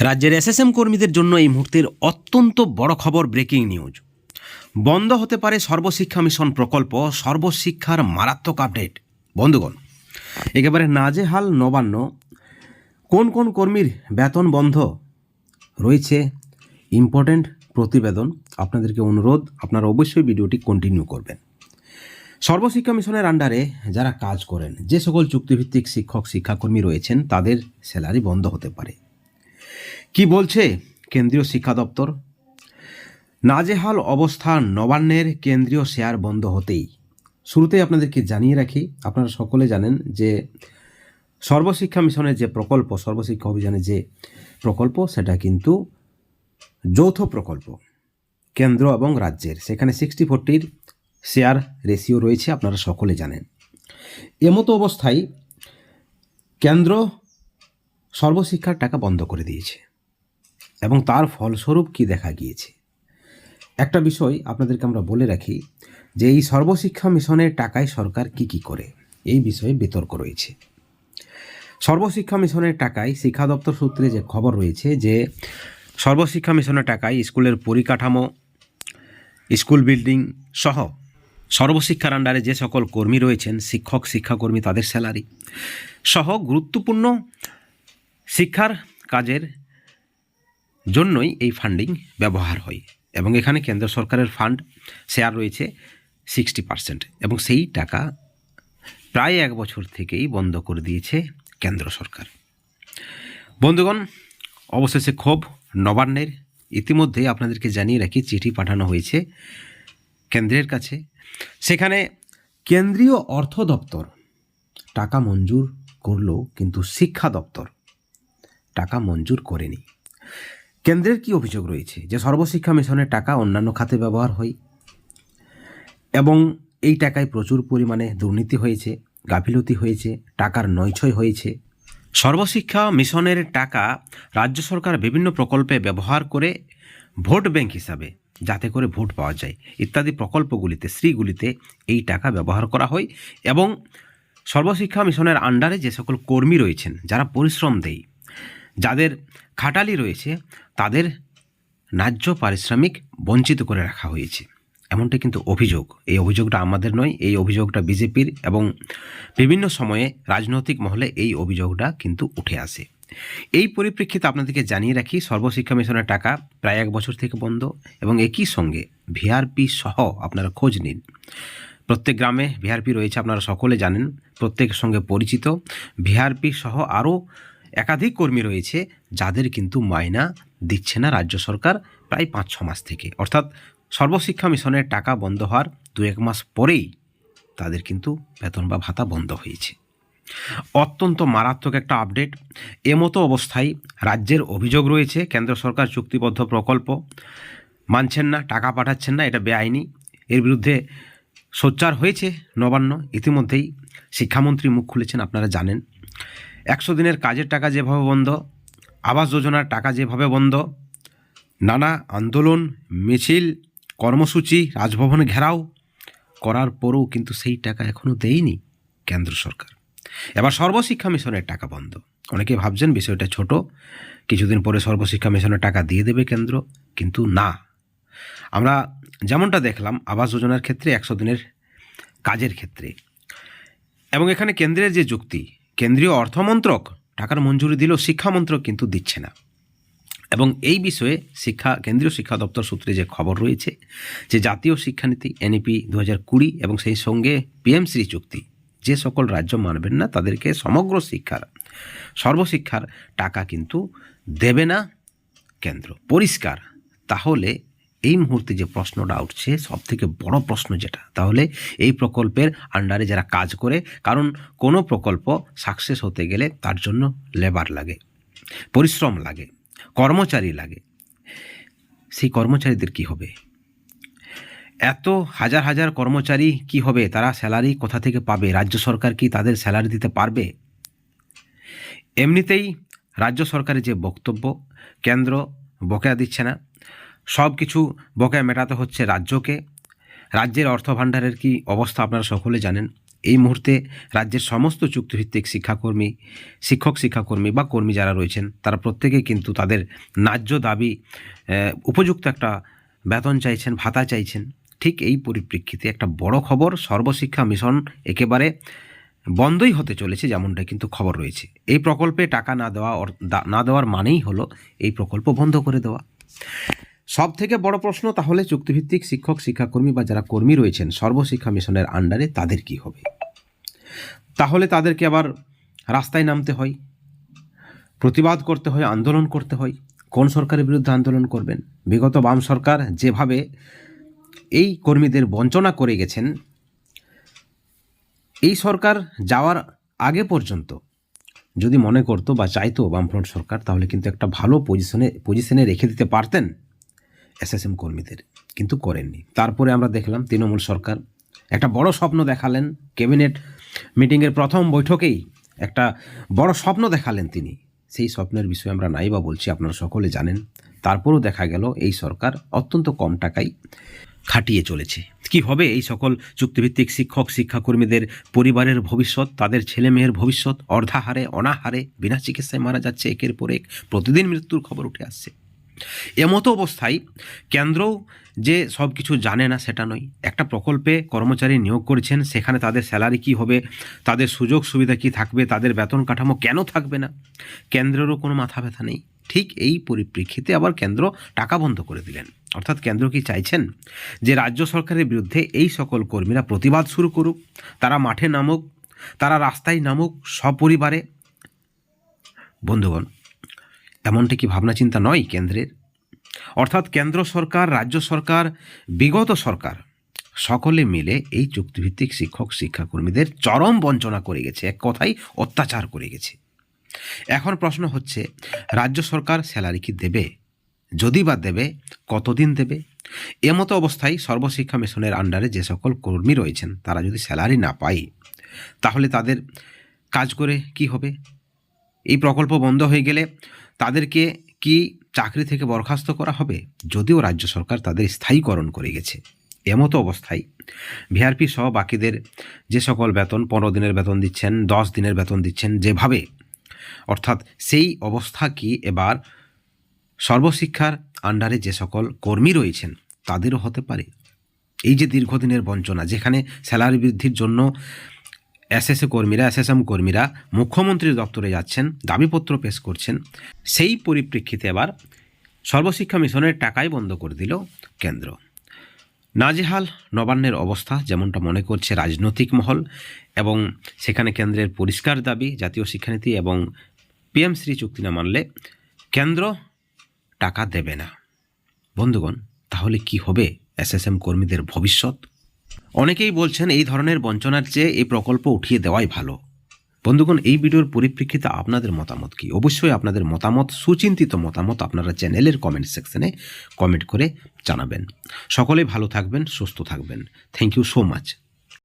রাজ্যের এসএসএম কর্মীদের জন্য এই মুহূর্তের অত্যন্ত বড় খবর, ব্রেকিং নিউজ। বন্ধ হতে পারে সর্বশিক্ষা মিশন প্রকল্প, সর্বশিক্ষার মারাত্মক আপডেট। বন্ধুগণ, একেবারে নাজেহাল নবান্ন। কোন কোন কর্মীর বেতন বন্ধ রয়েছে, ইম্পর্ট্যান্ট প্রতিবেদন। আপনাদেরকে অনুরোধ, আপনারা অবশ্যই ভিডিওটি কন্টিনিউ করবেন। সর্বশিক্ষা মিশনের আন্ডারে যারা কাজ করেন, যে সকল চুক্তিভিত্তিক শিক্ষক শিক্ষাকর্মী রয়েছেন, তাদের স্যালারি বন্ধ হতে পারে। কি বলছে কেন্দ্রীয় শিক্ষা দপ্তর? নাজেহাল অবস্থা নবান্নের, কেন্দ্রীয় শেয়ার বন্ধ হতেই। শুরুতেই আপনাদেরকে জানিয়ে রাখি, আপনারা সকলে জানেন যে সর্বশিক্ষা মিশনের যে প্রকল্প, সর্বশিক্ষা অভিযানের যে প্রকল্প, সেটা কিন্তু যৌথ প্রকল্প কেন্দ্র এবং রাজ্যের। সেখানে 60-40 শেয়ার রেশিও রয়েছে, আপনারা সকলে জানেন। এমতো অবস্থায় কেন্দ্র সর্বশিক্ষার টাকা বন্ধ করে দিয়েছে এবং তার ফলস্বরূপ কি দেখা গিয়েছে। একটা বিষয় আপনাদেরকে আমরা বলে রাখি যে এই সর্বশিক্ষা মিশনের টাকায় সরকার কি করে, এই বিষয়ে বিতর্ক রয়েছে। সর্বশিক্ষা মিশনের টাকায় শিক্ষা দপ্তর সূত্রে যে খবর রয়েছে যে সর্বশিক্ষা মিশনের টাকায় স্কুলের পরিকাঠামো, স্কুল বিল্ডিং সহ সর্বশিক্ষার আন্ডারে যে সকল কর্মী রয়েছেন, শিক্ষক শিক্ষাকর্মী, তাদের স্যালারি সহ গুরুত্বপূর্ণ শিক্ষার কাজের জন্যই এই ফান্ডিং ব্যবহার হয়। এবং এখানে কেন্দ্র সরকারের ফান্ড শেয়ার রয়েছে 60%, এবং সেই টাকা প্রায় 1 বছর থেকেই বন্ধ করে দিয়েছে কেন্দ্র সরকার। বন্ধুগণ, অবশেষে ক্ষোভ নবান্নের। ইতিমধ্যে আপনাদেরকে জানিয়ে রাখি, চিঠি পাঠানো হয়েছে কেন্দ্রের কাছে। সেখানে কেন্দ্রীয় অর্থ দপ্তর টাকা মঞ্জুর করলো, কিন্তু শিক্ষা দপ্তর টাকা মঞ্জুর করেনি। কেন্দ্রের কি অভিযোগ রয়েছে যে সর্বশিক্ষা মিশনের টাকা অন্যান্য খাতে ব্যবহার হয় এবং এই টাকায় প্রচুর পরিমাণে দুর্নীতি হয়েছে, গাফিলতি হয়েছে, টাকার নয়ছয় হয়েছে। সর্বশিক্ষা মিশনের টাকা রাজ্য সরকার বিভিন্ন প্রকল্পে ব্যবহার করে ভোট ব্যাংক হিসাবে, যাতে করে ভোট পাওয়া যায় ইত্যাদি প্রকল্পগুলিতে, শ্রীগুলিতে এই টাকা ব্যবহার করা হয়। এবং সর্বশিক্ষা মিশনের আন্ডারে যে সকল কর্মী রয়েছেন, যারা পরিশ্রম দেয়, যাদের খাটালি রয়েছে, তাদের ন্যায্য পারিশ্রমিক বঞ্চিত করে রাখা হয়েছে, এমনটা কিন্তু অভিযোগ। এই অভিযোগটা আমাদের নয়, এই অভিযোগটা বিজেপির, এবং বিভিন্ন সময়ে রাজনৈতিক মহলে এই অভিযোগটা কিন্তু উঠে আসে। এই পরিপ্রেক্ষিতে আপনাদেরকে জানিয়ে রাখি, সর্বশিক্ষা মিশনের টাকা প্রায় 1 বছর থেকে বন্ধ। এবং একই সঙ্গে ভিআরপি সহ আপনারা খোঁজ নিন, প্রত্যেক গ্রামে ভিআরপি রয়েছে, আপনারা সকলে জানেন, প্রত্যেকের সঙ্গে পরিচিত। ভিআরপি সহ আরও একাধিক কর্মী রয়েছে যাদের কিন্তু মাইনা দিচ্ছে না রাজ্য সরকার প্রায় 5-6 মাস থেকে। অর্থাৎ সর্বশিক্ষা মিশনের টাকা বন্ধ হওয়ার 2-1 মাস পরেই তাদের কিন্তু বেতন বা ভাতা বন্ধ হয়েছে। অত্যন্ত মারাত্মক একটা আপডেট। এমতো অবস্থায় রাজ্যের অভিযোগ রয়েছে কেন্দ্র সরকার চুক্তিবদ্ধ প্রকল্প মানছেন না, টাকা পাঠাচ্ছেন না, এটা বেআইনি। এর বিরুদ্ধে সোচ্চার হয়েছে নবান্ন। ইতিমধ্যেই শিক্ষামন্ত্রী মুখ খুলেছেন, আপনারা জানেন। 100 দিনের কাজের টাকা যেভাবে বন্ধ, আবাস যোজনার টাকা যেভাবে বন্ধ, নানা আন্দোলন, মিছিল, কর্মসূচি, রাজভবনে ঘেরাও করার পরও কিন্তু সেই টাকা এখনও দেয়নি কেন্দ্র সরকার। এবার সর্বশিক্ষা মিশনের টাকা বন্ধ। অনেকে ভাবছেন বিষয়টা ছোট, কিছুদিন পরে সর্বশিক্ষা মিশনের টাকা দিয়ে দেবে কেন্দ্র, কিন্তু না। আমরা যেমনটা দেখলাম আবাস যোজনার ক্ষেত্রে, 100 দিনের কাজের ক্ষেত্রে, এবং এখানে কেন্দ্রের যে যুক্তি, কেন্দ্রীয় অর্থমন্ত্রক টাকার মঞ্জুরি দিল, শিক্ষামন্ত্রক কিন্তু দিচ্ছে না। এবং এই বিষয়ে কেন্দ্রীয় শিক্ষা দপ্তর সূত্রে যে খবর রয়েছে যে জাতীয় শিক্ষানীতি NEP 2020 এবং সেই সঙ্গে PMশ্রী চুক্তি, যে সকল রাজ্য মানবেন না তাদেরকে সমগ্র শিক্ষার, সর্বশিক্ষার টাকা কিন্তু দেবে না কেন্দ্র, পরিষ্কার। তাহলে এই মুহূর্তে যে প্রশ্নটা উঠছে, সবথেকে বড় প্রশ্ন যেটা, তাহলে এই প্রকল্পের আন্ডারে যারা কাজ করে, কারণ কোনো প্রকল্প সাকসেস হতে গেলে তার জন্য লেবার লাগে, পরিশ্রম লাগে, কর্মচারী লাগে। সেই কর্মচারীদের কি হবে? এত হাজার হাজার কর্মচারী কি হবে? তারা স্যালারি কোথা থেকে পাবে? রাজ্য সরকার কি তাদের স্যালারি দিতে পারবে? এমনিতেই রাজ্য সরকারের যে বক্তব্য, কেন্দ্র বকেয়া দিচ্ছে না, সব কিছু বকেয়া মেটাতে হচ্ছে রাজ্যকে। রাজ্যের অর্থ ভাণ্ডারের কি অবস্থা আপনারা সকলে জানেন। এই মুহূর্তে রাজ্যের সমস্ত চুক্তিভিত্তিক শিক্ষাকর্মী বা কর্মী যারা রয়েছেন তারা প্রত্যেকেই কিন্তু তাদের ন্যায্য দাবি, উপযুক্ত একটা বেতন চাইছেন, ভাতা চাইছেন। ঠিক এই পরিপ্রেক্ষিতে একটা বড় খবর, সর্বশিক্ষা মিশন একেবারে বন্ধই হতে চলেছে, যেমনটা কিন্তু খবর রয়েছে। এই প্রকল্পে টাকা না দেওয়ার মানেই হলো এই প্রকল্প বন্ধ করে দেওয়া। সব থেকে বড় প্রশ্ন, তাহলে চুক্তিভিত্তিক শিক্ষাকর্মী বা যারা কর্মী রয়েছেন সর্বশিক্ষা মিশনের আন্ডারে তাদের কি হবে? তাহলে তাদেরকে আবার রাস্তায় নামতে হয়, প্রতিবাদ করতে হয়, আন্দোলন করতে হয়। কোন সরকারের বিরুদ্ধে আন্দোলন করবেন? বিগত বাম সরকার যেভাবে এই কর্মীদের বঞ্চনা করে গেছেন, এই সরকার যাওয়ার আগে পর্যন্ত যদি মনে করতো বা চাইতো বামফ্রন্ট সরকার, তাহলে কিন্তু একটা ভালো পজিশনে রেখে দিতে পারতেন এসএসএম কর্মীদের, কিন্তু করেননি। তারপরে আমরা দেখলাম তৃণমূল সরকার একটা বড় স্বপ্ন দেখালেন, ক্যাবিনেট মিটিংয়ের প্রথম বৈঠকেই একটা বড় স্বপ্ন দেখালেন তিনি। সেই স্বপ্নের বিষয়ে আমরা নাই বা বলছি, আপনারা সকলে জানেন। তারপরও দেখা গেল এই সরকার অত্যন্ত কম টাকায় খাটিয়ে চলেছে। কি হবে এই সকল চুক্তিভিত্তিক শিক্ষাকর্মীদের পরিবারের ভবিষ্যৎ, তাদের ছেলে মেয়ের ভবিষ্যৎ? অর্ধাহারে, অনাহারে, বিনা চিকিৎসায় মারা যাচ্ছে একের পর এক, প্রতিদিন মৃত্যুর খবর উঠে আসছে। এমতো অবস্থায় কেন্দ্রও যে সব কিছু জানে না সেটা নয়। একটা প্রকল্পে কর্মচারী নিয়োগ করেছেন, সেখানে তাদের স্যালারি কি হবে, তাদের সুযোগ সুবিধা কি থাকবে, তাদের বেতন কাঠামো কেন থাকবে না, কেন্দ্রেরও কোনো মাথা ব্যথা নেই। ঠিক এই পরিপ্রেক্ষিতে আবার কেন্দ্র টাকা বন্ধ করে দিলেন। অর্থাৎ কেন্দ্র কি চাইছেন যে রাজ্য সরকারের বিরুদ্ধে এই সকল কর্মীরা প্রতিবাদ শুরু করুক, তারা মাঠে নামুক, তারা রাস্তায় নামুক সপরিবারে? বন্ধুগণ, এমনটা কি ভাবনা চিন্তা নয় কেন্দ্রের? অর্থাৎ কেন্দ্র সরকার, রাজ্য সরকার, বিগত সরকার সকলে মিলে এই চুক্তিভিত্তিক শিক্ষাকর্মীদের চরম বঞ্চনা করে গেছে, এক কথায় অত্যাচার করে গেছে। এখন প্রশ্ন হচ্ছে, রাজ্য সরকার স্যালারি কি দেবে? যদি বা দেবে, কতদিন দেবে? এমতো অবস্থায় সর্বশিক্ষা মিশনের আন্ডারে যে সকল কর্মী রয়েছেন তারা যদি স্যালারি না পায়, তাহলে তাদের কাজ করে কি হবে? এই প্রকল্প বন্ধ হয়ে গেলে তাদেরকে কি চাকরি থেকে বরখাস্ত করা হবে? যদিও রাজ্য সরকার তাদের স্থায়ীকরণ করে গেছে। এমতো অবস্থায় ভিআরপি সহ বাকিদের যে সকল বেতন, 15 দিনের বেতন দিচ্ছেন, 10 দিনের বেতন দিচ্ছেন যেভাবে, অর্থাৎ সেই অবস্থা কি এবার সর্বশিক্ষার আন্ডারে যে সকল কর্মী রয়েছেন তাদেরও হতে পারে? এই যে দীর্ঘদিনের বঞ্চনা, যেখানে স্যালারি বৃদ্ধির জন্য এসএসএম কর্মীরা মুখ্যমন্ত্রীর দপ্তরে যাচ্ছেন, দাবিপত্র পেশ করছেন, সেই পরিপ্রেক্ষিতে এবার সর্বশিক্ষা মিশনের টাকাই বন্ধ করে দিল কেন্দ্র। নাজেহাল নবান্নের অবস্থা, যেমনটা মনে করছে রাজনৈতিক মহল, এবং সেখানে কেন্দ্রের পরিষ্কার দাবি জাতীয় শিক্ষানীতি এবং পিএমশ্রী চুক্তি না মানলে কেন্দ্র টাকা দেবে না। বন্ধুগণ, তাহলে কি হবে এসএসএম কর্মীদের ভবিষ্যৎ? অনেকেই বলছেন এই ধরনের বঞ্চনার চেয়ে এই প্রকল্প উঠিয়ে দেওয়াই ভালো। বন্ধুগণ, এই ভিডিওর পরিপ্রেক্ষিতে আপনাদের মতামত কি? অবশ্যই আপনাদের মতামত, সুচিন্তিত মতামত আপনারা চ্যানেলের কমেন্ট সেকশনে কমেন্ট করে জানাবেন। সকলে ভালো থাকবেন, সুস্থ থাকবেন। Thank you so much.